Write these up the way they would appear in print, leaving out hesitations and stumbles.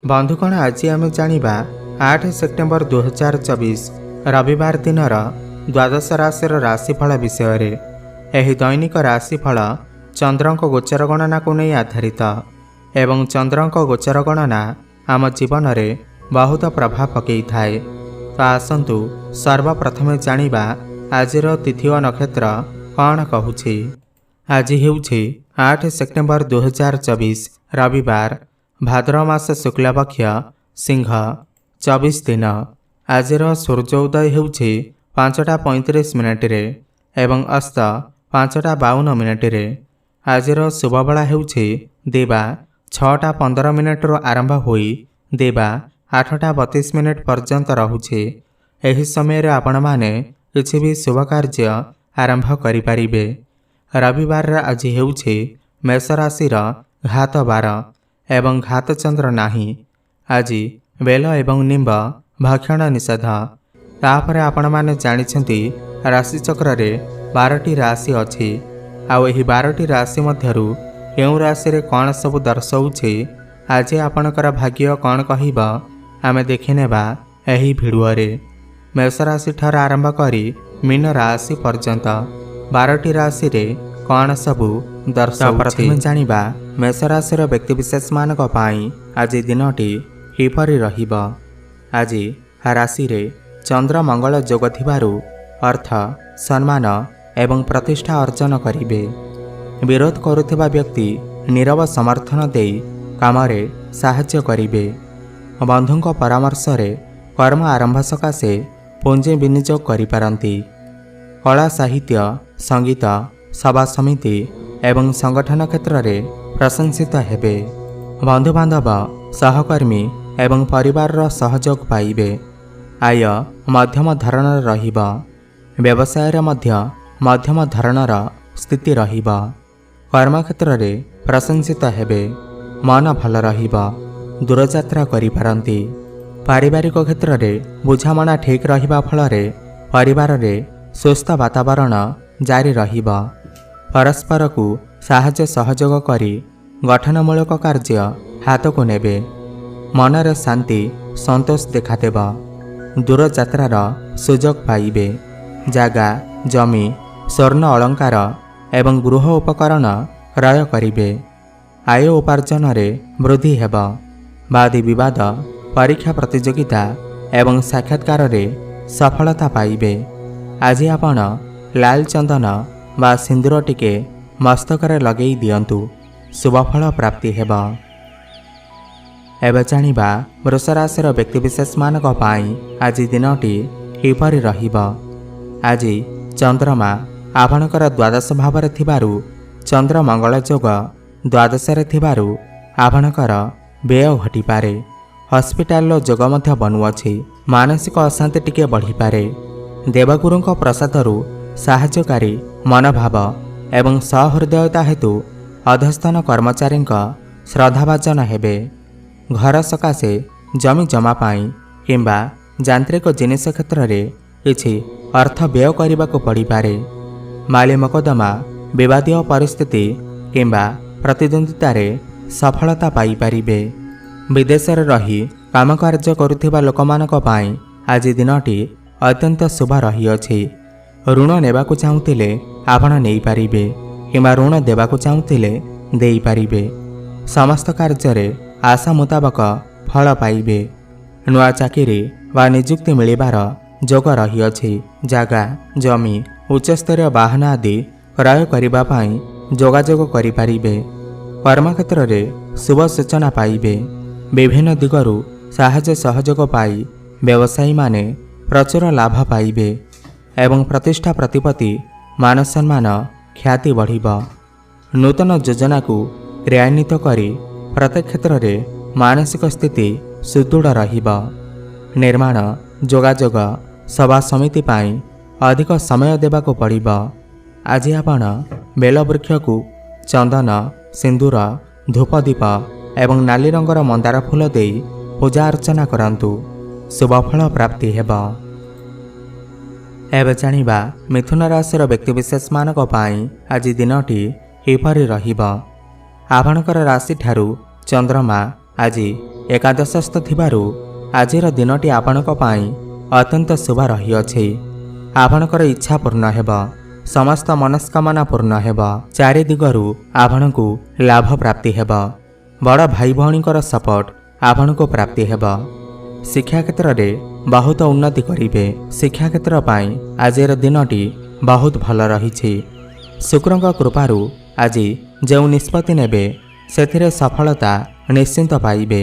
बंधुगण आज आम जाना 8 सेप्टेम्बर 2024 रविवार दिनर द्वादश राशि राशिफल विषय रे। एही दैनिक राशिफल चंद्रक गोचर गणना को नहीं आधारित एवं चंद्रक गोचर गणना आम जीवन में बहुत प्रभाव पकई थाए। तो आसतु सर्वप्रथमे जानिबा आजिर तिथि और नक्षत्र कौन कहूछि। आज हेउछि 8 सेप्टेम्बर 2024 रविवार भाद्रव मास शुक्लपक्ष सिंह 24 दिन। आजिर सूर्योदय हेउछि 5:35 एवं अस्त 5:52। आजिर शुभबेला हेउछि दिवा 6:15 आरंभ होई दिवा 8:32 पर्यंत रहुछि। एही समय रे आपण माने किछि भी शुभ कार्य आरंभ करि परिबे। रविवार आज हेउछि मेष राशि घात बार एवं घात चंद्र नाही। आज बेल एवं निंब भक्षण निषेध। तापर आपण माने जानिछंती राशि चक्र रे 12टी राशि अछि। आ एही 12टी राशि मध्यरु केउ राशि रे कोन सब दर्शाउछि आज आपणकर भाग्य कोन कहिबा आमे देखिनेबा एही भिडियो रे। मेष राशि ठार आरंभ करी मीन राशि पर्यंत 12टी राशि रे कौन सबू दर्शाउछि। प्रथमे जानिबा मेष राशि व्यक्ति विशेष मानक पाई आज दिनटी किपरि रहिबा। आज राशि रे चंद्र मंगल जोग थिबारु अर्थ सम्मान एवं प्रतिष्ठा अर्जन करिबे। विरोध करुथिबा व्यक्ति नीरव समर्थन देई कामरे साहाय्य करिबे। बंधुଙ୍କ परामर्श रे कर्म आरंभ सकाशे पुंजी विनियोग करिपारंती। कला साहित्य संगीत सभा समिति एवं संगठन क्षेत्र में प्रशंसित हेबे। बंधुबांधव सहकर्मी एवं परिवार सहयोग पाइबे। आय मध्यम धरणर रहिबा। व्यवसाय रे मध्य मध्यम धरणर स्थिति रहिबा। कर्मक्षेत्र में प्रशंसित हेबे। मन भल रहिबा। दूरयात्रा करिपारंती। पारिवारिक क्षेत्र में बुझामणा ठीक रहिबा फल परिवार रे सुस्थ वातावरण जारी रहिबा। परस्पर को साहाय्य सहयोग करी गठनमूलक कार्य हाथ को नेबे। मनरे शांति संतोष देखादेब। दूरयात्रार सुजोग पाइबे। जागा जमी स्वर्ण अलंकार एवं गृह उपकरण क्रय करिबे। आय उपार्जन रे वृद्धि हेब। वादी विवाद परीक्षा प्रतियोगिता एवं साक्षात्कार रे सफलता पाइबे। आज आपण लाल चंदन बा सिंदूर टिके मस्तकरे लगेई दियंतु शुभफल प्राप्ति हेबा। एबे जानिबा वृष राशि व्यक्ति विशेष मानक पाई आज दिनटी किपरि रहिबा। आज चंद्रमा आपणकर द्वादश भाव रे थिबारु चंद्र मंगल जोग द्वादश रे थिबारु आपणकर व्यय घटी पारे। हॉस्पिटल जोग मध्य बनुअछि। मानसिक अशांति टिके बढ़ी पारे। देवगुरुଙ୍କ प्रसादरु साहाय्यकारी मनोभाव एवं सहृदयता हेतु अधस्थान कर्मचारी श्रद्धाभाजन हेबे। घर सकाशे जमी जमा पाई किंबा यांत्रिक जिनिस क्षेत्र में किछि अर्थ व्यय करने को पड़ पारे। माली मकदमा विवादीय परिस्थिति किंबा प्रतिद्वंदिता रे सफलता पाई परिबे। विदेश रे रही काम कार्य करुथिबा लोकमानक पाई आज दिनटी अत्यंत शुभ रहिअछि। ऋण नेबाकु चाहुथिले आपण नेई पारिबे किंबा ऋण देबाकु चाहुथिले देई पारिबे। समस्त कार्य रे आशा मुताबक फल पाइबे। नुआ चाकरी वा नियुक्ति मिलिबार जोग रहिअछि। जागा जमी उच्चस्तरीय वाहन आदि क्रय करिबा पाई जोगाजोग करि पारिबे। कर्मक्षेत्र रे शुभ सूचना पाइबे। विभिन्न दिगरु साहाय्य सहयोग पाई व्यवसायी माने प्रचुर लाभ पाइबे एवं प्रतिष्ठा प्रतिपत्ति मान सम्मान ख्याति बढ़िबा। नूतन योजना को क्रियान्वित करी प्रत्येक क्षेत्र में मानसिक स्थिति सुदृढ़ रहिबा। निर्माण जोगाजोग सभा समिति पाई अधिक समय देबाको पड़िबा। आज आपण बेल वृक्ष को चंदन सिंदूर धूपदीप एवं नाली रंगर मंदार फूल दे पूजा अर्चना करंतु शुभफल प्राप्ति हेबा। एबे जानिबा मिथुन राशि व्यक्ति विशेष मानक पाई आज दिनटी किपरि रहिबा। आपणकर राशि ठारू चंद्रमा आज ଏକାଦଶସ୍ଥ ଥିବାରୁ ଆଜିର ଦିନଟି ଆପଣଙ୍କ ପାଇଁ ଅତ୍ୟନ୍ତ ଶୁଭ ରହିଅଛି। ଆପଣଙ୍କର ଇଚ୍ଛା ପୂର୍ଣ୍ଣ ହେବ, ସମସ୍ତ ମନସ୍କାମନା ପୂର୍ଣ୍ଣ ହେବ। ଚାରି ଦିଗରୁ ଆପଣଙ୍କୁ ଲାଭ ପ୍ରାପ୍ତି ହେବ। ବଡ଼ ଭାଇ ଭଉଣୀଙ୍କର ସପୋର୍ଟ ଆପଣଙ୍କୁ ପ୍ରାପ୍ତି ହେବ। ଶିକ୍ଷା କ୍ଷେତ୍ରରେ ବହୁତ ଉନ୍ନତି କରିବେ। ଶିକ୍ଷା କ୍ଷେତ୍ର ପାଇଁ ଆଜିର ଦିନଟି ବହୁତ ଭଲ ରହିଛି। ଶୁକ୍ରଙ୍କ କୃପାରୁ ଆଜି ଯେଉଁ ନିଷ୍ପତ୍ତି ନେବେ ସେଥିରେ ସଫଳତା ନିଶ୍ଚିନ୍ତ ପାଇବେ।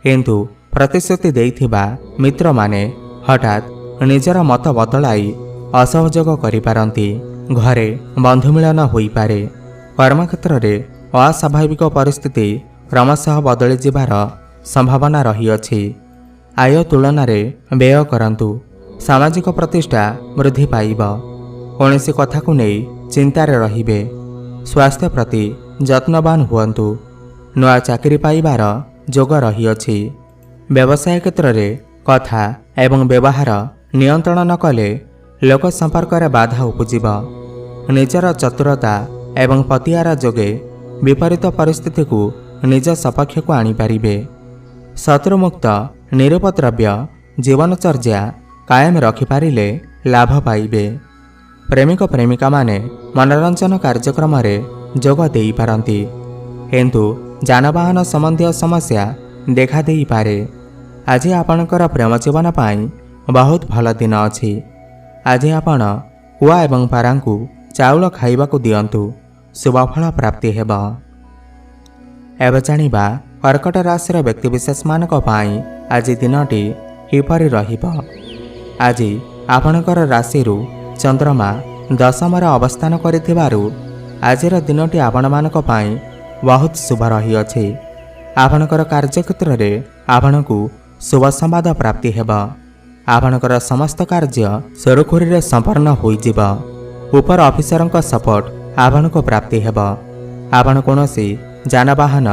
କିନ୍ତୁ ପ୍ରତିଶ୍ରୁତି ଦେଇଥିବା ମିତ୍ରମାନେ ହଠାତ୍ ନିଜର ମତ ବଦଳାଇ ଅସହଯୋଗ କରିପାରନ୍ତି। ଘରେ ବନ୍ଧୁ ମିଳନ ହୋଇପାରେ। କର୍ମକ୍ଷେତ୍ରରେ ଅସ୍ୱାଭାବିକ ପରିସ୍ଥିତି କ୍ରମଶଃ ବଦଳି ଯିବାର ସମ୍ଭାବନା ରହିଅଛି। ଆୟ ତୁଳନାରେ ବ୍ୟୟ କରନ୍ତୁ। ସାମାଜିକ ପ୍ରତିଷ୍ଠା ବୃଦ୍ଧି ପାଇବ। କୌଣସି କଥାକୁ ନେଇ ଚିନ୍ତାରେ ରହିବେ। ସ୍ୱାସ୍ଥ୍ୟ ପ୍ରତି ଯତ୍ନବାନ ହୁଅନ୍ତୁ। ନୂଆ ଚାକିରି ପାଇବାର ଯୋଗ ରହିଅଛି। ବ୍ୟବସାୟ କ୍ଷେତ୍ରରେ କଥା ଏବଂ ବ୍ୟବହାର ନିୟନ୍ତ୍ରଣ ନ କଲେ ଲୋକ ସମ୍ପର୍କରେ ବାଧା ଉପୁଜିବ। ନିଜର ଚତୁରତା ଏବଂ ପତିଆରା ଯୋଗେ ବିପରୀତ ପରିସ୍ଥିତିକୁ ନିଜ ସପକ୍ଷକୁ ଆଣିପାରିବେ। ଶତ୍ରୁମୁକ୍ତ ନିରୁପଦ୍ରବ୍ୟ ଜୀବନଚର୍ଯ୍ୟା କାୟମ ରଖିପାରିଲେ ଲାଭ ପାଇବେ। ପ୍ରେମିକ ପ୍ରେମିକାମାନେ ମନୋରଞ୍ଜନ କାର୍ଯ୍ୟକ୍ରମରେ ଯୋଗ ଦେଇପାରନ୍ତି। କିନ୍ତୁ ଯାନବାହନ ସମ୍ବନ୍ଧୀୟ ସମସ୍ୟା ଦେଖା ଦେଇପାରେ। ଆଜି ଆପଣଙ୍କର ପ୍ରେମ ଜୀବନ ପାଇଁ ବହୁତ ଭଲ ଦିନ ଅଛି। ଆଜି ଆପଣ କୁଆ ଏବଂ ପାରାଙ୍କୁ ଚାଉଳ ଖାଇବାକୁ ଦିଅନ୍ତୁ, ଶୁଭଫଳ ପ୍ରାପ୍ତି ହେବ। ଏବେ ଜାଣିବା କର୍କଟ ରାଶିର ବ୍ୟକ୍ତିବିଶେଷମାନଙ୍କ ପାଇଁ ଆଜି ଦିନଟି କିପରି ରହିବ। ଆଜି ଆପଣଙ୍କର ରାଶିରୁ ଚନ୍ଦ୍ରମା ଦଶମରେ ଅବସ୍ଥାନ କରିଥିବାରୁ ଆଜିର ଦିନଟି ଆପଣମାନଙ୍କ ପାଇଁ ବହୁତ ଶୁଭ ରହିଅଛି। ଆପଣଙ୍କର କାର୍ଯ୍ୟକ୍ଷେତ୍ରରେ ଆପଣଙ୍କୁ ଶୁଭ ସମ୍ବାଦ ପ୍ରାପ୍ତି ହେବ। ଆପଣଙ୍କର ସମସ୍ତ କାର୍ଯ୍ୟ ସୁରୁଖୁରୁରେ ସମ୍ପନ୍ନ ହୋଇଯିବ। ଉପର ଅଫିସରଙ୍କ ସପୋର୍ଟ ଆପଣଙ୍କୁ ପ୍ରାପ୍ତି ହେବ। ଆପଣ କୌଣସି ଯାନବାହନ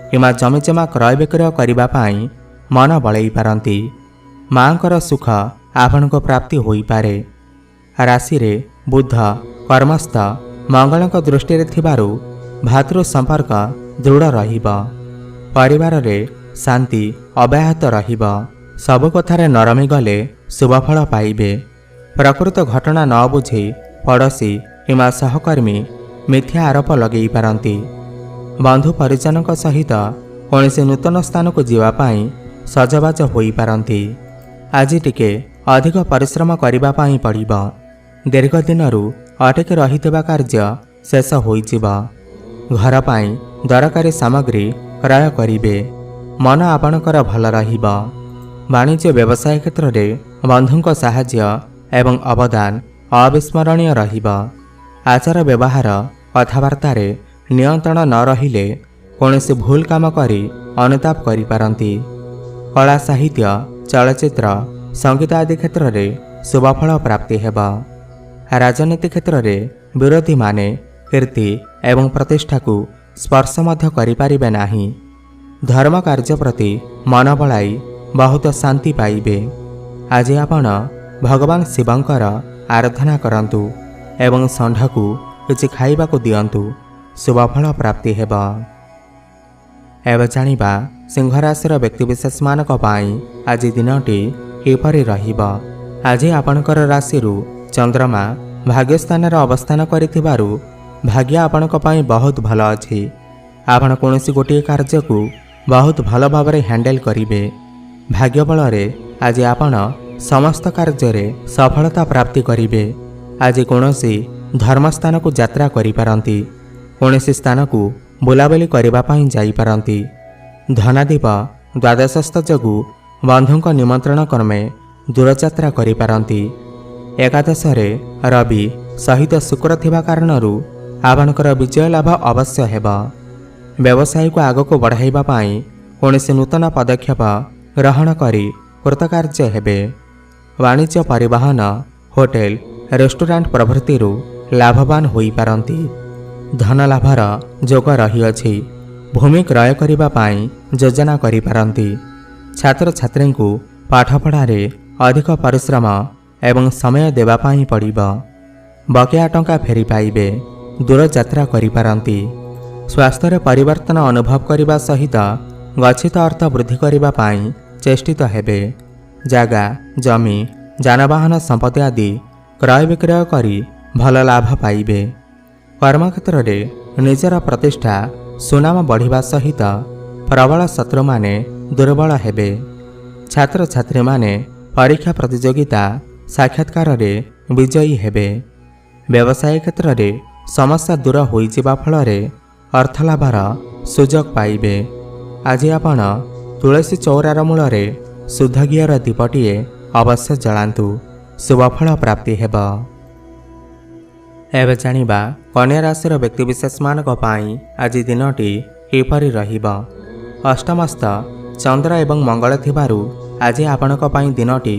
କିମ୍ବା ଜମିଜମା କ୍ରୟ ବିକ୍ରୟ କରିବା ପାଇଁ ମନ ବଳେଇ ପାରନ୍ତି। ମାଙ୍କର ସୁଖ ଆପଣଙ୍କୁ ପ୍ରାପ୍ତି ହୋଇପାରେ। ରାଶିରେ ବୁଧ କର୍ମସ୍ଥ ମଙ୍ଗଳଙ୍କ ଦୃଷ୍ଟିରେ ଥିବାରୁ ଭାତୃ ସମ୍ପର୍କ ଦୃଢ଼ ରହିବ। ପରିବାରରେ ଶାନ୍ତି ଅବ୍ୟାହତ ରହିବ। ସବୁ କଥାରେ ନରମି ଗଲେ ଶୁଭଫଳ ପାଇବେ। ପ୍ରକୃତ ଘଟଣା ନ ବୁଝି ପଡ଼ୋଶୀ କିମ୍ବା ସହକର୍ମୀ ମିଥ୍ୟା ଆରୋପ ଲଗେଇ ପାରନ୍ତି। ବନ୍ଧୁ ପରିଜନଙ୍କ ସହିତ କୌଣସି ନୂତନ ସ୍ଥାନକୁ ଯିବା ପାଇଁ ସଜବାଜ ହୋଇପାରନ୍ତି। ଆଜି ଟିକେ ଅଧିକ ପରିଶ୍ରମ କରିବା ପାଇଁ ପଡ଼ିବ। ଦୀର୍ଘ ଦିନରୁ ଅଟକି ରହିଥିବା କାର୍ଯ୍ୟ ଶେଷ ହୋଇଯିବ। ଘର ପାଇଁ ଦରକାରୀ ସାମଗ୍ରୀ କ୍ରୟ କରିବେ। ମନ ଆପଣଙ୍କର ଭଲ ରହିବ। ବାଣିଜ୍ୟ ବ୍ୟବସାୟ କ୍ଷେତ୍ରରେ ବନ୍ଧୁଙ୍କ ସାହାଯ୍ୟ ଏବଂ ଅବଦାନ ଅବିସ୍ମରଣୀୟ ରହିବ। ଆଚାର ବ୍ୟବହାର କଥାବାର୍ତ୍ତାରେ ନିୟନ୍ତ୍ରଣ ନ ରହିଲେ କୌଣସି ଭୁଲ କାମ କରି ଅନୁତାପ କରିପାରନ୍ତି। କଳା ସାହିତ୍ୟ ଚଳଚ୍ଚିତ୍ର ସଙ୍ଗୀତ ଆଦି କ୍ଷେତ୍ରରେ ଶୁଭଫଳ ପ୍ରାପ୍ତି ହେବ। ରାଜନୀତି କ୍ଷେତ୍ରରେ ବିରୋଧୀମାନେ କୀର୍ତ୍ତି ଏବଂ ପ୍ରତିଷ୍ଠାକୁ ସ୍ପର୍ଶ ମଧ୍ୟ କରିପାରିବେ ନାହିଁ। ଧର୍ମ କାର୍ଯ୍ୟ ପ୍ରତି ମନ ବଳାଇ ବହୁତ ଶାନ୍ତି ପାଇବେ। ଆଜି ଆପଣ ଭଗବାନ ଶିବଙ୍କର ଆରାଧନା କରନ୍ତୁ ଏବଂ ଷଣ୍ଢକୁ କିଛି ଖାଇବାକୁ ଦିଅନ୍ତୁ, ଶୁଭଫଳ ପ୍ରାପ୍ତି ହେବ। ଏବେ ଜାଣିବା ସିଂହ ରାଶିର ବ୍ୟକ୍ତିବିଶେଷମାନଙ୍କ ପାଇଁ ଆଜି ଦିନଟି କିପରି ରହିବ। ଆଜି ଆପଣଙ୍କର ରାଶିରୁ ଚନ୍ଦ୍ରମା ଭାଗ୍ୟସ୍ଥାନରେ ଅବସ୍ଥାନ କରିଥିବାରୁ ଭାଗ୍ୟ ଆପଣଙ୍କ ପାଇଁ ବହୁତ ଭଲ ଅଛି। ଆପଣ କୌଣସି ଗୋଟିଏ କାର୍ଯ୍ୟକୁ ବହୁତ ଭଲ ଭାବରେ ହ୍ୟାଣ୍ଡେଲ କରିବେ। ଭାଗ୍ୟ ବଳରେ ଆଜି ଆପଣ ସମସ୍ତ କାର୍ଯ୍ୟରେ ସଫଳତା ପ୍ରାପ୍ତି କରିବେ। ଆଜି କୌଣସି ଧର୍ମସ୍ଥାନକୁ ଯାତ୍ରା କରିପାରନ୍ତି। କୌଣସି ସ୍ଥାନକୁ ବୁଲାବୁଲି କରିବା ପାଇଁ ଯାଇପାରନ୍ତି। ଧନାଦୀପ ଦ୍ୱାଦଶସ୍ଥ ଯୋଗୁଁ ବନ୍ଧୁଙ୍କ ନିମନ୍ତ୍ରଣ କ୍ରମେ ଦୂରଯାତ୍ରା କରିପାରନ୍ତି। ଏକାଦଶରେ ରବି ସହିତ ଶୁକ୍ର ଥିବା କାରଣରୁ ଆପଣଙ୍କର ବିଜୟ ଲାଭ ଅବଶ୍ୟ ହେବ। ବ୍ୟବସାୟକୁ ଆଗକୁ ବଢ଼ାଇବା ପାଇଁ କୌଣସି ନୂତନ ପଦକ୍ଷେପ ଗ୍ରହଣ କରି କୃତକାର୍ଯ୍ୟ ହେବେ। ବାଣିଜ୍ୟ ପରିବହନ ହୋଟେଲ ରେଷ୍ଟୁରାଣ୍ଟ ପ୍ରଭୃତିରୁ ଲାଭବାନ ହୋଇପାରନ୍ତି। ଧନଲାଭର ଯୋଗ ରହିଅଛି। ଭୂମି କ୍ରୟ କରିବା ପାଇଁ ଯୋଜନା କରିପାରନ୍ତି। ଛାତ୍ରଛାତ୍ରୀଙ୍କୁ ପାଠପଢ଼ାରେ ଅଧିକ ପରିଶ୍ରମ ଏବଂ ସମୟ ଦେବା ପାଇଁ ପଡ଼ିବ। ବକେୟା ଟଙ୍କା ଫେରି ପାଇବେ। ଦୂରଯାତ୍ରା କରିପାରନ୍ତି। ସ୍ୱାସ୍ଥ୍ୟରେ ପରିବର୍ତ୍ତନ ଅନୁଭବ କରିବା ସହିତ ଗଚ୍ଛିତ ଅର୍ଥ ବୃଦ୍ଧି କରିବା ପାଇଁ ଚେଷ୍ଟିତ ହେବେ। ଜାଗା, ଜମି, ଯାନବାହନ ସମ୍ପତ୍ତି ଆଦି କ୍ରୟ ବିକ୍ରୟ କରି ଭଲ ଲାଭ ପାଇବେ। କର୍ମକ୍ଷେତ୍ରରେ ନିଜର ପ୍ରତିଷ୍ଠା ସୁନାମ ବଢ଼ିବା ସହିତ ପ୍ରବଳ ଶତ୍ରୁମାନେ ଦୁର୍ବଳ ହେବେ। ଛାତ୍ରଛାତ୍ରୀମାନେ ପରୀକ୍ଷା ପ୍ରତିଯୋଗିତା ସାକ୍ଷାତକାରରେ ବିଜୟୀ ହେବେ। ବ୍ୟବସାୟ କ୍ଷେତ୍ରରେ ସମସ୍ୟା ଦୂର ହୋଇଯିବା ଫଳରେ ଅର୍ଥଲାଭର ସୁଯୋଗ ପାଇବେ। ଆଜି ଆପଣ ତୁଳସୀ ଚଉରାର ମୂଳରେ ଶୁଦ୍ଧ ଘିଅର ଦୀପଟିଏ ଅବଶ୍ୟ ଜଳାନ୍ତୁ, ଶୁଭଫଳ ପ୍ରାପ୍ତି ହେବ। ଏବେ ଜାଣିବା କନ୍ୟା ରାଶିର ବ୍ୟକ୍ତିବିଶେଷମାନଙ୍କ ପାଇଁ ଆଜି ଦିନଟି କିପରି ରହିବ। ଅଷ୍ଟମସ୍ତ ଚନ୍ଦ୍ର ଏବଂ ମଙ୍ଗଳ ଥିବାରୁ ଆଜି ଆପଣଙ୍କ ପାଇଁ ଦିନଟି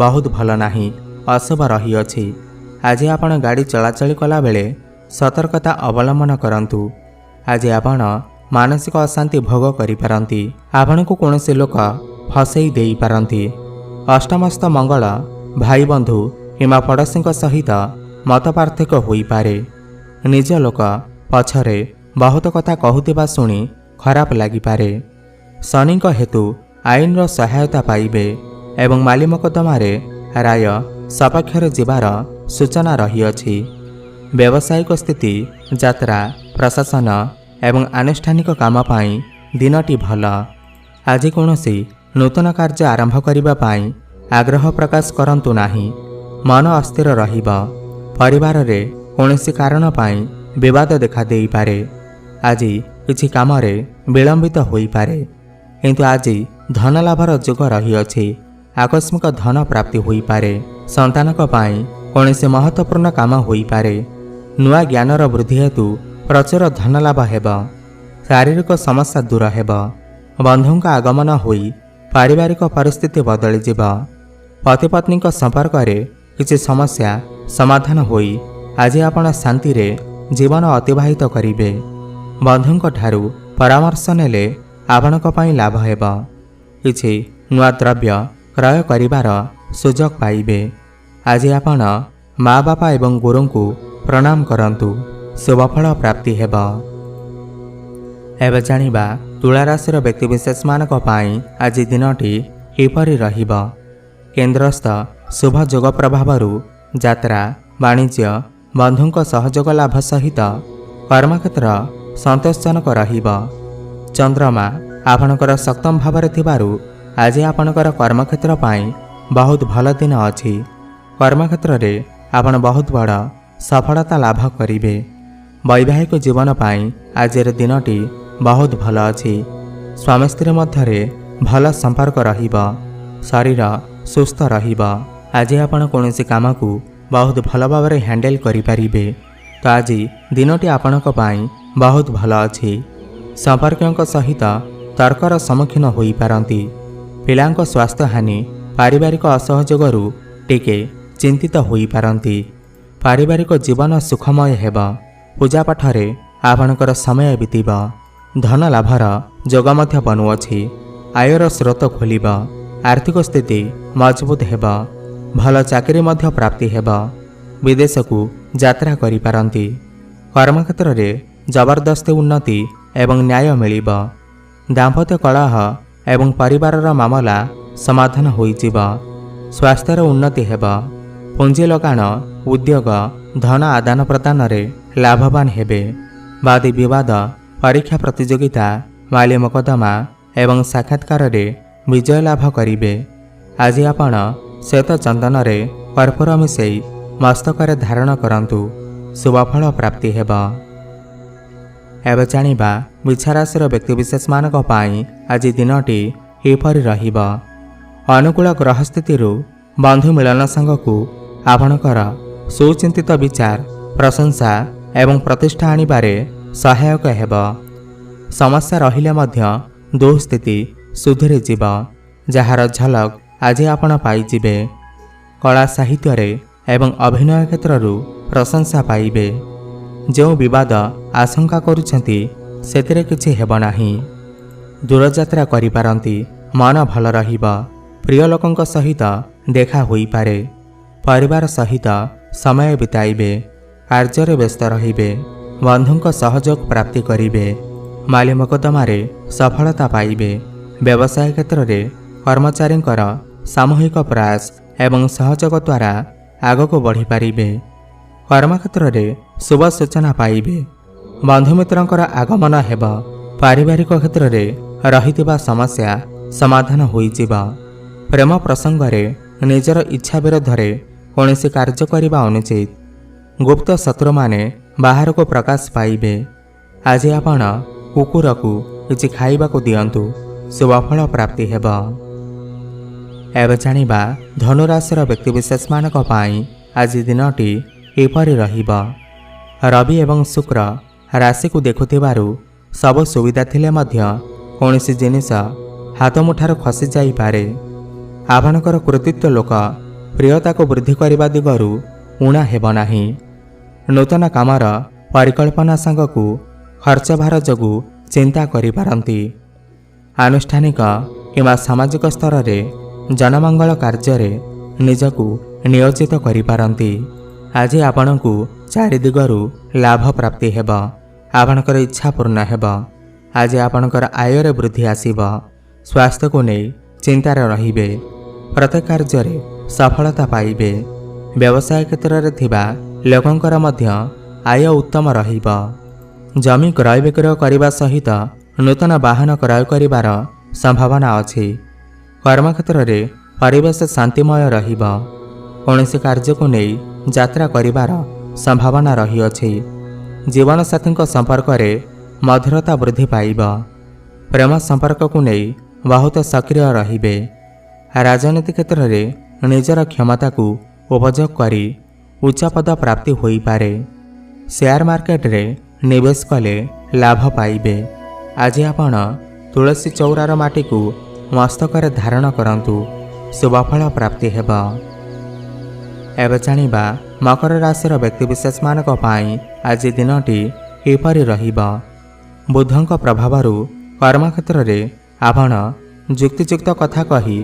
ବହୁତ ଭଲ ନାହିଁ, ଅଶୁଭ ରହିଅଛି। ଆଜି ଆପଣ ଗାଡ଼ି ଚଳାଚଳ କଲାବେଳେ ସତର୍କତା ଅବଲମ୍ବନ କରନ୍ତୁ। ଆଜି ଆପଣ ମାନସିକ ଅଶାନ୍ତି ଭୋଗ କରିପାରନ୍ତି। ଆପଣଙ୍କୁ କୌଣସି ଲୋକ ଫସେଇ ଦେଇପାରନ୍ତି। ଅଷ୍ଟମସ୍ତ ମଙ୍ଗଳ ଭାଇ ବନ୍ଧୁ କିମ୍ବା ପଡ଼ୋଶୀଙ୍କ ସହିତ ମତ ପାର୍ଥକ୍ୟ ହୋଇପାରେ। ନିଜ ଲୋକ ପଛରେ ବହୁତ କଥା କହୁଥିବା ଶୁଣି ଖରାପ ଲାଗିପାରେ। ଶନିଙ୍କ ହେତୁ ଆଇନର ସହାୟତା ପାଇବେ ଏବଂ ମାଲି ମକଦ୍ଦମାରେ ରାୟ ସପକ୍ଷରେ ଯିବାର ସୂଚନା ରହିଅଛି। ବ୍ୟବସାୟିକ ସ୍ଥିତି, ଯାତ୍ରା, ପ୍ରଶାସନ ଏବଂ ଆନୁଷ୍ଠାନିକ କାମ ପାଇଁ ଦିନଟି ଭଲ। ଆଜି କୌଣସି ନୂତନ କାର୍ଯ୍ୟ ଆରମ୍ଭ କରିବା ପାଇଁ ଆଗ୍ରହ ପ୍ରକାଶ କରନ୍ତୁ ନାହିଁ। ମନ ଅସ୍ଥିର ରହିବ। ପରିବାରରେ କୌଣସି କାରଣ ପାଇଁ ବିବାଦ ଦେଖାଦେଇପାରେ। ଆଜି କିଛି କାମରେ ବିଳମ୍ବିତ ହୋଇପାରେ, କିନ୍ତୁ ଆଜି ଧନଲାଭର ଯୋଗ ରହିଅଛି। ଆକସ୍ମିକ ଧନ ପ୍ରାପ୍ତି ହୋଇପାରେ। ସନ୍ତାନଙ୍କ ପାଇଁ କୌଣସି ମହତ୍ତ୍ୱପୂର୍ଣ୍ଣ କାମ ହୋଇପାରେ। ନୂଆ ଜ୍ଞାନର ବୃଦ୍ଧି ହେତୁ ପ୍ରଚୁର ଧନଲାଭ ହେବ। ଶାରୀରିକ ସମସ୍ୟା ଦୂର ହେବ। ବନ୍ଧୁଙ୍କ ଆଗମନ ହୋଇ ପାରିବାରିକ ପରିସ୍ଥିତି ବଦଳିଯିବ। ପତିପତ୍ନୀଙ୍କ ସମ୍ପର୍କରେ କିଛି ସମସ୍ୟା ସମାଧାନ ହୋଇ ଆଜି ଆପଣ ଶାନ୍ତିରେ ଜୀବନ ଅତିବାହିତ କରିବେ। ବନ୍ଧୁଙ୍କ ଠାରୁ ପରାମର୍ଶ ନେଲେ ଆପଣଙ୍କ ପାଇଁ ଲାଭ ହେବ। କିଛି ନୂଆ ଦ୍ରବ୍ୟ କ୍ରୟ କରିବାର ସୁଯୋଗ ପାଇବେ। ଆଜି ଆପଣ ମା ବାପା ଏବଂ ଗୁରୁଙ୍କୁ ପ୍ରଣାମ କରନ୍ତୁ, ଶୁଭଫଳ ପ୍ରାପ୍ତି ହେବ। ଏବେ ଜାଣିବା ତୁଳାରାଶିର ବ୍ୟକ୍ତିବିଶେଷମାନଙ୍କ ପାଇଁ ଆଜି ଦିନଟି କିପରି ରହିବ। କେନ୍ଦ୍ରସ୍ଥ ଶୁଭ ଯୋଗ ପ୍ରଭାବରୁ ଯାତ୍ରା, ବାଣିଜ୍ୟ, ବନ୍ଧୁଙ୍କ ସହଯୋଗ ଲାଭ ସହିତ କର୍ମକ୍ଷେତ୍ର ସନ୍ତୋଷଜନକ ରହିବ। ଚନ୍ଦ୍ରମା ଆପଣଙ୍କର ସପ୍ତମ ଭାବରେ ଥିବାରୁ ଆଜି ଆପଣଙ୍କର କର୍ମକ୍ଷେତ୍ର ପାଇଁ ବହୁତ ଭଲ ଦିନ ଅଛି। କର୍ମକ୍ଷେତ୍ରରେ ଆପଣ ବହୁତ ବଡ଼ ସଫଳତା ଲାଭ କରିବେ। ବୈବାହିକ ଜୀବନ ପାଇଁ ଆଜିର ଦିନଟି ବହୁତ ଭଲ ଅଛି। ସ୍ୱାମୀ ସ୍ତ୍ରୀ ମଧ୍ୟରେ ଭଲ ସମ୍ପର୍କ ରହିବ। ଶରୀର ସୁସ୍ଥ ରହିବ। ଆଜି ଆପଣ କୌଣସି କାମକୁ ବହୁତ ଭଲ ଭାବରେ ହ୍ୟାଣ୍ଡେଲ କରିପାରିବେ। ତ ଆଜି ଦିନଟି ଆପଣଙ୍କ ପାଇଁ ବହୁତ ଭଲ ଅଛି। ସମ୍ପର୍କୀୟଙ୍କ ସହିତ ତର୍କର ସମ୍ମୁଖୀନ ହୋଇପାରନ୍ତି। ପିଲାଙ୍କ ସ୍ୱାସ୍ଥ୍ୟହାନି, ପାରିବାରିକ ଅସହଯୋଗରୁ ଟିକେ ଚିନ୍ତିତ ହୋଇପାରନ୍ତି। ପାରିବାରିକ ଜୀବନ ସୁଖମୟ ହେବ। ପୂଜାପାଠରେ ଆପଣଙ୍କର ସମୟ ବିତିବ। ଧନ ଲାଭର ଯୋଗ ମଧ୍ୟ ବନୁଅଛି। ଆୟର ସ୍ରୋତ ଖୋଲିବ। ଆର୍ଥିକ ସ୍ଥିତି ମଜବୁତ ହେବ। ଭଲ ଚାକିରି ମଧ୍ୟ ପ୍ରାପ୍ତି ହେବ। ବିଦେଶକୁ ଯାତ୍ରା କରିପାରନ୍ତି। କର୍ମକ୍ଷେତ୍ରରେ ଜବରଦସ୍ତି ଉନ୍ନତି ଏବଂ ନ୍ୟାୟ ମିଳିବ। ଦାମ୍ପତ୍ୟ କଳହ ଏବଂ ପରିବାରର ମାମଲା ସମାଧାନ ହୋଇଯିବ। ସ୍ୱାସ୍ଥ୍ୟର ଉନ୍ନତି ହେବ। ପୁଞ୍ଜି ଲଗାଣ, ଉଦ୍ୟୋଗ, ଧନ ଆଦାନ ପ୍ରଦାନରେ ଲାଭବାନ ହେବେ। ବାଦୀ ବିବାଦ, ପରୀକ୍ଷା ପ୍ରତିଯୋଗିତା, ମାଲି ମକଦ୍ଦମା ଏବଂ ସାକ୍ଷାତକାରରେ ବିଜୟ ଲାଭ କରିବେ। ଆଜି ଆପଣ ଶ୍ଵେତ ଚନ୍ଦନରେ କର୍ପୂର ମିଶାଇ ମସ୍ତକରେ ଧାରଣ କରନ୍ତୁ, ଶୁଭଫଳ ପ୍ରାପ୍ତି ହେବ। ଏବେ ଜାଣିବା ବିଛାରାଶିର ବ୍ୟକ୍ତିବିଶେଷମାନଙ୍କ ପାଇଁ ଆଜି ଦିନଟି କିପରି ରହିବ। ଅନୁକୂଳ ଗ୍ରହସ୍ଥିତିରୁ ବନ୍ଧୁ ମିଳନ ସାଙ୍ଗକୁ ଆପଣଙ୍କର ସୁଚିନ୍ତିତ ବିଚାର, ପ୍ରଶଂସା ଏବଂ ପ୍ରତିଷ୍ଠା ଆଣିବାରେ ସହାୟକ ହେବ। ସମସ୍ୟା ରହିଲେ ମଧ୍ୟ ଦୁଃସ୍ଥିତି ସୁଧୁରିଯିବ, ଯାହାର ଝଲକ ଆଜି ଆପଣ ପାଇଯିବେ। କଳା ସାହିତ୍ୟରେ ଏବଂ ଅଭିନୟ କ୍ଷେତ୍ରରୁ ପ୍ରଶଂସା ପାଇବେ। ଯେଉଁ ବିବାଦ ଆଶଙ୍କା କରୁଛନ୍ତି ସେଥିରେ କିଛି ହେବ ନାହିଁ। ଦୂରଯାତ୍ରା କରିପାରନ୍ତି। ମନ ଭଲ ରହିବ। ପ୍ରିୟ ଲୋକଙ୍କ ସହିତ ଦେଖା ହୋଇପାରେ। ପରିବାର ସହିତ ସମୟ ବିତାଇବେ। କାର୍ଯ୍ୟରେ ବ୍ୟସ୍ତ ରହିବେ। ବନ୍ଧୁଙ୍କ ସହଯୋଗ ପ୍ରାପ୍ତି କରିବେ। ମାଲି ମୋକଦ୍ଦମାରେ ସଫଳତା ପାଇବେ। ବ୍ୟବସାୟ କ୍ଷେତ୍ରରେ କର୍ମଚାରୀଙ୍କର ସାମୂହିକ ପ୍ରୟାସ ଏବଂ ସହଯୋଗ ଦ୍ୱାରା ଆଗକୁ ବଢ଼ିପାରିବେ। କର୍ମକ୍ଷେତ୍ରରେ ଶୁଭ ସୂଚନା ପାଇବେ। ବନ୍ଧୁମିତ୍ରଙ୍କର ଆଗମନ ହେବ। ପାରିବାରିକ କ୍ଷେତ୍ରରେ ରହିଥିବା ସମସ୍ୟା ସମାଧାନ ହୋଇଯିବ। ପ୍ରେମ ପ୍ରସଙ୍ଗରେ ନିଜର ଇଚ୍ଛା ବିରୋଧରେ କୌଣସି କାର୍ଯ୍ୟ କରିବା ଅନୁଚିତ। ଗୁପ୍ତ ଶତ୍ରୁମାନେ ବାହାରକୁ ପ୍ରକାଶ ପାଇବେ। ଆଜି ଆପଣ କୁକୁରକୁ କିଛି ଖାଇବାକୁ ଦିଅନ୍ତୁ, ଶୁଭଫଳ ପ୍ରାପ୍ତି ହେବ। ଏବେ ଜାଣିବା ଧନୁରାଶିର ବ୍ୟକ୍ତିବିଶେଷମାନଙ୍କ ପାଇଁ ଆଜି ଦିନଟି କିପରି ରହିବ। ରବି ଏବଂ ଶୁକ୍ର ରାଶିକୁ ଦେଖୁଥିବାରୁ ସବୁ ସୁବିଧା ଥିଲେ ମଧ୍ୟ କୌଣସି ଜିନିଷ ହାତ ମୁଠାରୁ ଖସି ଯାଇପାରେ। ଆପଣଙ୍କର କୃତିତ୍ୱ ଲୋକ ପ୍ରିୟତାକୁ ବୃଦ୍ଧି କରିବା ଦିଗରୁ ଉଣା ହେବ ନାହିଁ। ନୂତନ କାମର ପରିକଳ୍ପନା ସାଙ୍ଗକୁ ଖର୍ଚ୍ଚ ଭାର ଯୋଗୁଁ ଚିନ୍ତା କରିପାରନ୍ତି। ଆନୁଷ୍ଠାନିକ କିମ୍ବା ସାମାଜିକ ସ୍ତରରେ ଜନମଙ୍ଗଳ କାର୍ଯ୍ୟରେ ନିଜକୁ ନିୟୋଜିତ କରିପାରନ୍ତି। ଆଜି ଆପଣଙ୍କୁ ଚାରି ଦିଗରୁ ଲାଭ ପ୍ରାପ୍ତି ହେବ। ଆପଣଙ୍କର ଇଚ୍ଛା ପୂର୍ଣ୍ଣ ହେବ। ଆଜି ଆପଣଙ୍କର ଆୟରେ ବୃଦ୍ଧି ଆସିବ। ସ୍ୱାସ୍ଥ୍ୟକୁ ନେଇ ଚିନ୍ତାରେ ରହିବେ। ପ୍ରତ୍ୟେକ କାର୍ଯ୍ୟରେ ସଫଳତା ପାଇବେ। ବ୍ୟବସାୟ କ୍ଷେତ୍ରରେ ଥିବା ଲୋକଙ୍କର ମଧ୍ୟ ଆୟ ଉତ୍ତମ ରହିବ। ଜମି କ୍ରୟ ବିକ୍ରୟ କରିବା ସହିତ ନୂତନ ବାହନ କ୍ରୟ କରିବାର ସମ୍ଭାବନା ଅଛି। କର୍ମକ୍ଷେତ୍ରରେ ପରିବେଶ ଶାନ୍ତିମୟ ରହିବ। କୌଣସି କାର୍ଯ୍ୟକୁ ନେଇ ଯାତ୍ରା କରିବାର ସମ୍ଭାବନା ରହିଅଛି। ଜୀବନସାଥୀଙ୍କ ସମ୍ପର୍କରେ ମଧୁରତା ବୃଦ୍ଧି ପାଇବ। ପ୍ରେମ ସମ୍ପର୍କକୁ ନେଇ ବହୁତ ସକ୍ରିୟ ରହିବେ। ରାଜନୀତି କ୍ଷେତ୍ରରେ ନିଜର କ୍ଷମତାକୁ ଉପଯୋଗ କରି ଉଚ୍ଚପଦ ପ୍ରାପ୍ତି ହୋଇପାରେ। ସେୟାର ମାର୍କେଟରେ ନିବେଶ କଲେ ଲାଭ ପାଇବେ। ଆଜି ଆପଣ ତୁଳସୀ ଚଉରାର ମାଟିକୁ ମସ୍ତକରେ ଧାରଣ କରନ୍ତୁ, ଶୁଭଫଳ ପ୍ରାପ୍ତି ହେବ। ଏବେ ଜାଣିବା ମକର ରାଶିର ବ୍ୟକ୍ତିବିଶେଷମାନଙ୍କ ପାଇଁ ଆଜି ଦିନଟି କିପରି ରହିବ। ବୁଧଙ୍କ ପ୍ରଭାବରୁ କର୍ମକ୍ଷେତ୍ରରେ ଆପଣ ଯୁକ୍ତିଯୁକ୍ତ କଥା କହି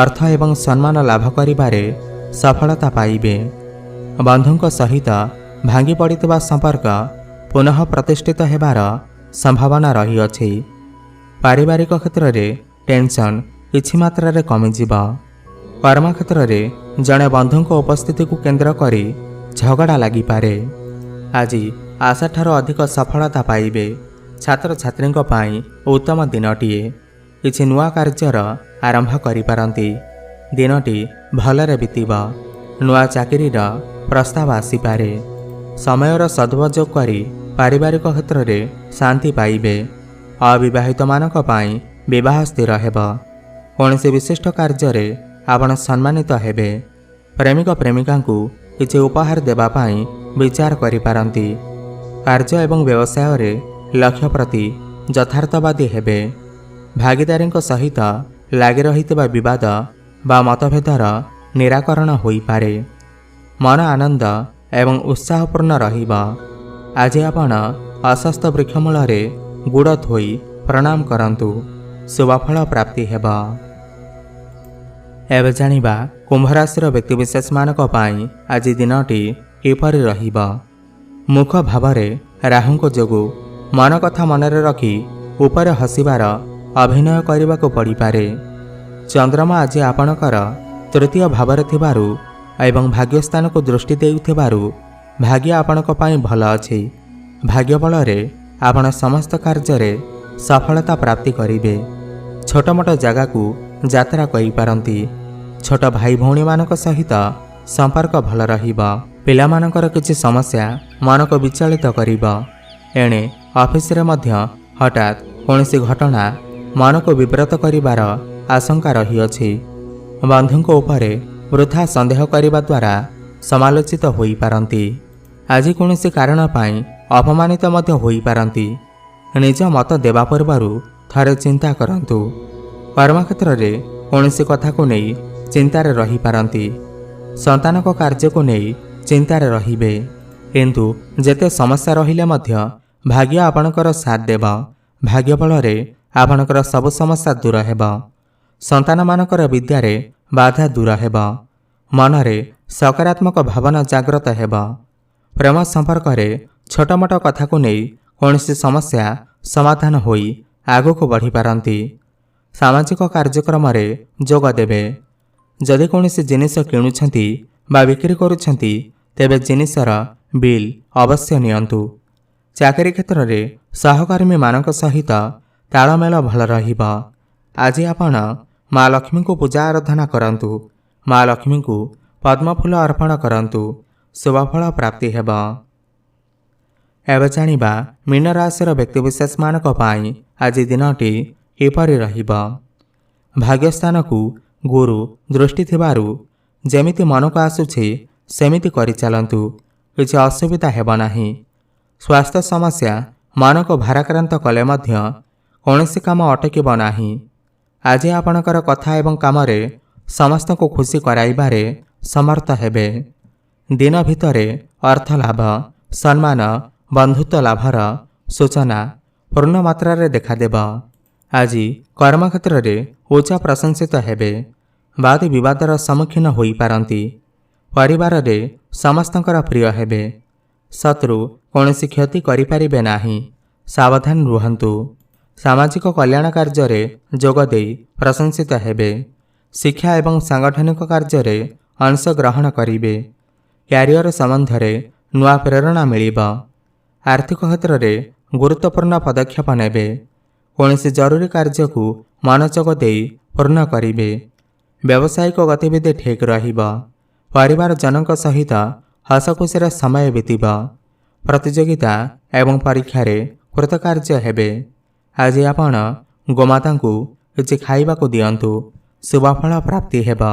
ଅର୍ଥ ଏବଂ ସମ୍ମାନ ଲାଭ କରିବାରେ ସଫଳତା ପାଇବେ। ବନ୍ଧୁଙ୍କ ସହିତ ଭାଙ୍ଗି ପଡ଼ିଥିବା ସମ୍ପର୍କ ପୁନଃ ପ୍ରତିଷ୍ଠିତ ହେବାର ସମ୍ଭାବନା ରହିଅଛି। ପାରିବାରିକ କ୍ଷେତ୍ରରେ ଟେନସନ୍ କିଛି ମାତ୍ରାରେ କମିଯିବ। କର୍ମକ୍ଷେତ୍ରରେ ଜଣେ ବନ୍ଧୁଙ୍କ ଉପସ୍ଥିତିକୁ କେନ୍ଦ୍ର କରି ଝଗଡ଼ା ଲାଗିପାରେ। ଆଜି ଆଶାଠାରୁ ଅଧିକ ସଫଳତା ପାଇବେ। ଛାତ୍ରଛାତ୍ରୀଙ୍କ ପାଇଁ ଉତ୍ତମ ଦିନଟିଏ। କିଛି ନୂଆ କାର୍ଯ୍ୟର ଆରମ୍ଭ କରିପାରନ୍ତି। ଦିନଟି ଭଲରେ ବିତିବ। ନୂଆ ଚାକିରିର ପ୍ରସ୍ତାବ ଆସିପାରେ। ସମୟର ସଦୁପଯୋଗ କରି ପାରିବାରିକ କ୍ଷେତ୍ରରେ ଶାନ୍ତି ପାଇବେ। ଅବିବାହିତମାନଙ୍କ ପାଇଁ ବିବାହ ସ୍ଥିର ହେବ। କୌଣସି ବିଶିଷ୍ଟ କାର୍ଯ୍ୟରେ ଆପଣ ସମ୍ମାନିତ ହେବେ। ପ୍ରେମିକ ପ୍ରେମିକାଙ୍କୁ କିଛି ଉପହାର ଦେବା ପାଇଁ ବିଚାର କରିପାରନ୍ତି। କାର୍ଯ୍ୟ ଏବଂ ବ୍ୟବସାୟରେ ଲକ୍ଷ୍ୟ ପ୍ରତି ଯଥାର୍ଥବାଦୀ ହେବେ। ଭାଗିଦାରୀଙ୍କ ସହିତ ଲାଗି ରହିଥିବା ବିବାଦ ବା ମତଭେଦର ନିରାକରଣ ହୋଇପାରେ। ମନ ଆନନ୍ଦ ଏବଂ ଉତ୍ସାହପୂର୍ଣ୍ଣ ରହିବ। ଆଜି ଆପଣ ଅଶ୍ୱସ୍ଥ ବୃକ୍ଷ ମୂଳରେ ଗୁଡ଼ ଥୋଇ ପ୍ରଣାମ କରନ୍ତୁ, ଶୁଭଫଳ ପ୍ରାପ୍ତି ହେବ। ଏବେ ଜାଣିବା କୁମ୍ଭରାଶିର ବ୍ୟକ୍ତିବିଶେଷମାନଙ୍କ ପାଇଁ ଆଜି ଦିନଟି କିପରି ରହିବ। ମୁଖ ଭାବରେ ରାହୁଙ୍କ ଯୋଗୁଁ ମନ କଥା ମନରେ ରଖି ଉପରେ ହସିବାର ଅଭିନୟ କରିବାକୁ ପଡ଼ିପାରେ। ଚନ୍ଦ୍ରମା ଆଜି ଆପଣଙ୍କର ତୃତୀୟ ଭାବରେ ଥିବାରୁ ଏବଂ ଭାଗ୍ୟସ୍ଥାନକୁ ଦୃଷ୍ଟି ଦେଉଥିବାରୁ ଭାଗ୍ୟ ଆପଣଙ୍କ ପାଇଁ ଭଲ ଅଛି। ଭାଗ୍ୟ ବଳରେ ଆପଣ ସମସ୍ତ କାର୍ଯ୍ୟରେ ସଫଳତା ପ୍ରାପ୍ତି କରିବେ। ଛୋଟ ମୋଟ ଜାଗାକୁ ଯାତ୍ରା କରିପାରନ୍ତି। ଛୋଟ ଭାଇ ଭଉଣୀମାନଙ୍କ ସହିତ ସମ୍ପର୍କ ଭଲ ରହିବ। ପିଲାମାନଙ୍କର କିଛି ସମସ୍ୟା ମନକୁ ବିଚଳିତ କରିବ। ଏଣେ ଅଫିସରେ ମଧ୍ୟ ହଠାତ୍ କୌଣସି ଘଟଣା ମନକୁ ବିବ୍ରତ କରିବାର ଆଶଙ୍କା ରହିଅଛି। ବନ୍ଧୁଙ୍କ ଉପରେ ବୃଥା ସନ୍ଦେହ କରିବା ଦ୍ୱାରା ସମାଲୋଚିତ ହୋଇପାରନ୍ତି। ଆଜି କୌଣସି କାରଣ ପାଇଁ ଅପମାନିତ ମଧ୍ୟ ହୋଇପାରନ୍ତି। ନିଜ ମତ ଦେବା ପୂର୍ବରୁ ଥରେ ଚିନ୍ତା କରନ୍ତୁ। କର୍ମକ୍ଷେତ୍ରରେ କୌଣସି କଥାକୁ ନେଇ ଚିନ୍ତାରେ ରହିପାରନ୍ତି। ସନ୍ତାନଙ୍କ କାର୍ଯ୍ୟକୁ ନେଇ ଚିନ୍ତାରେ ରହିବେ। କିନ୍ତୁ ଯେତେ ସମସ୍ୟା ରହିଲେ ମଧ୍ୟ ଭାଗ୍ୟ ଆପଣଙ୍କର ସାଥ ଦେବ। ଭାଗ୍ୟ ବଳରେ ଆପଣଙ୍କର ସବୁ ସମସ୍ୟା ଦୂର ହେବ। ସନ୍ତାନମାନଙ୍କର ବିଦ୍ୟାରେ ବାଧା ଦୂର ହେବ। ମନରେ ସକାରାତ୍ମକ ଭାବନା ଜାଗ୍ରତ ହେବ। ପ୍ରେମ ସମ୍ପର୍କରେ ଛୋଟ ମୋଟ କଥାକୁ ନେଇ କୌଣସି ସମସ୍ୟା ସମାଧାନ ହୋଇ ଆଗକୁ ବଢ଼ିପାରନ୍ତି। ସାମାଜିକ କାର୍ଯ୍ୟକ୍ରମରେ ଯୋଗ ଦେବେ। ଯଦି କୌଣସି ଜିନିଷ କିଣୁଛନ୍ତି ବା ବିକ୍ରି କରୁଛନ୍ତି ତେବେ ଜିନିଷର ବିଲ୍ ଅବଶ୍ୟ ନିଅନ୍ତୁ। ଚାକିରି କ୍ଷେତ୍ରରେ ସହକର୍ମୀମାନଙ୍କ ସହିତ ତାଳମେଳ ଭଲ ରହିବ। ଆଜି ଆପଣ ମା ଲକ୍ଷ୍ମୀଙ୍କୁ ପୂଜା ଆରାଧନା କରନ୍ତୁ। ମା ଲକ୍ଷ୍ମୀଙ୍କୁ ପଦ୍ମଫୁଲ ଅର୍ପଣ କରନ୍ତୁ। ଶୁଭଫଳ ପ୍ରାପ୍ତି ହେବ। ଏବେ ଜାଣିବା ମୀନ ରାଶିର ବ୍ୟକ୍ତିବିଶେଷମାନଙ୍କ ପାଇଁ ଆଜି ଦିନଟି କିପରି ରହିବ। ଭାଗ୍ୟସ୍ଥାନକୁ ଗୁରୁ ଦୃଷ୍ଟି ଥିବାରୁ ଯେମିତି ମନକୁ ଆସୁଛି ସେମିତି କରିଚାଲନ୍ତୁ। କିଛି ଅସୁବିଧା ହେବ ନାହିଁ। ସ୍ୱାସ୍ଥ୍ୟ ସମସ୍ୟା ମନକୁ ଭାରାକ୍ରାନ୍ତ କଲେ ମଧ୍ୟ କୌଣସି କାମ ଅଟକିବ ନାହିଁ। ଆଜି ଆପଣଙ୍କର କଥା ଏବଂ କାମରେ ସମସ୍ତଙ୍କୁ ଖୁସି କରାଇବାରେ ସମର୍ଥ ହେବେ। ଦିନ ଭିତରେ ଅର୍ଥ ଲାଭ, ସମ୍ମାନ, ବନ୍ଧୁତ୍ୱ ଲାଭର ସୂଚନା ପୂର୍ଣ୍ଣ ମାତ୍ରାରେ ଦେଖାଦେବ। ଆଜି କର୍ମକ୍ଷେତ୍ରରେ ଉଚ୍ଚ ପ୍ରଶଂସିତ ହେବେ। ବାଦ ବିବାଦର ସମ୍ମୁଖୀନ ହୋଇପାରନ୍ତି। ପରିବାରରେ ସମସ୍ତଙ୍କର ପ୍ରିୟ ହେବେ। ଶତ୍ରୁ କୌଣସି କ୍ଷତି କରିପାରିବେ ନାହିଁ। ସାବଧାନ ରୁହନ୍ତୁ। ସାମାଜିକ କଲ୍ୟାଣ କାର୍ଯ୍ୟରେ ଯୋଗ ଦେଇ ପ୍ରଶଂସିତ ହେବେ। ଶିକ୍ଷା ଏବଂ ସାଂଗଠନିକ କାର୍ଯ୍ୟରେ ଅଂଶଗ୍ରହଣ କରିବେ। କ୍ୟାରିୟର ସମ୍ବନ୍ଧରେ ନୂଆ ପ୍ରେରଣା ମିଳିବ। ଆର୍ଥିକ କ୍ଷେତ୍ରରେ ଗୁରୁତ୍ୱପୂର୍ଣ୍ଣ ପଦକ୍ଷେପ ନେବେ। କୌଣସି ଜରୁରୀ କାର୍ଯ୍ୟକୁ ମନୋଯୋଗ ଦେଇ ପୂର୍ଣ୍ଣ କରିବେ। ବ୍ୟବସାୟିକ ଗତିବିଧି ଠିକ୍ ରହିବ। ପରିବାରଜନଙ୍କ ସହିତ ହସଖୁସିରେ ସମୟ ବିତିବ। ପ୍ରତିଯୋଗିତା ଏବଂ ପରୀକ୍ଷାରେ କୃତକାର୍ଯ୍ୟ ହେବେ। ଆଜି ଆପଣ ଗୋମାତାଙ୍କୁ କିଛି ଖାଇବାକୁ ଦିଅନ୍ତୁ। ଶୁଭଫଳ ପ୍ରାପ୍ତି ହେବ।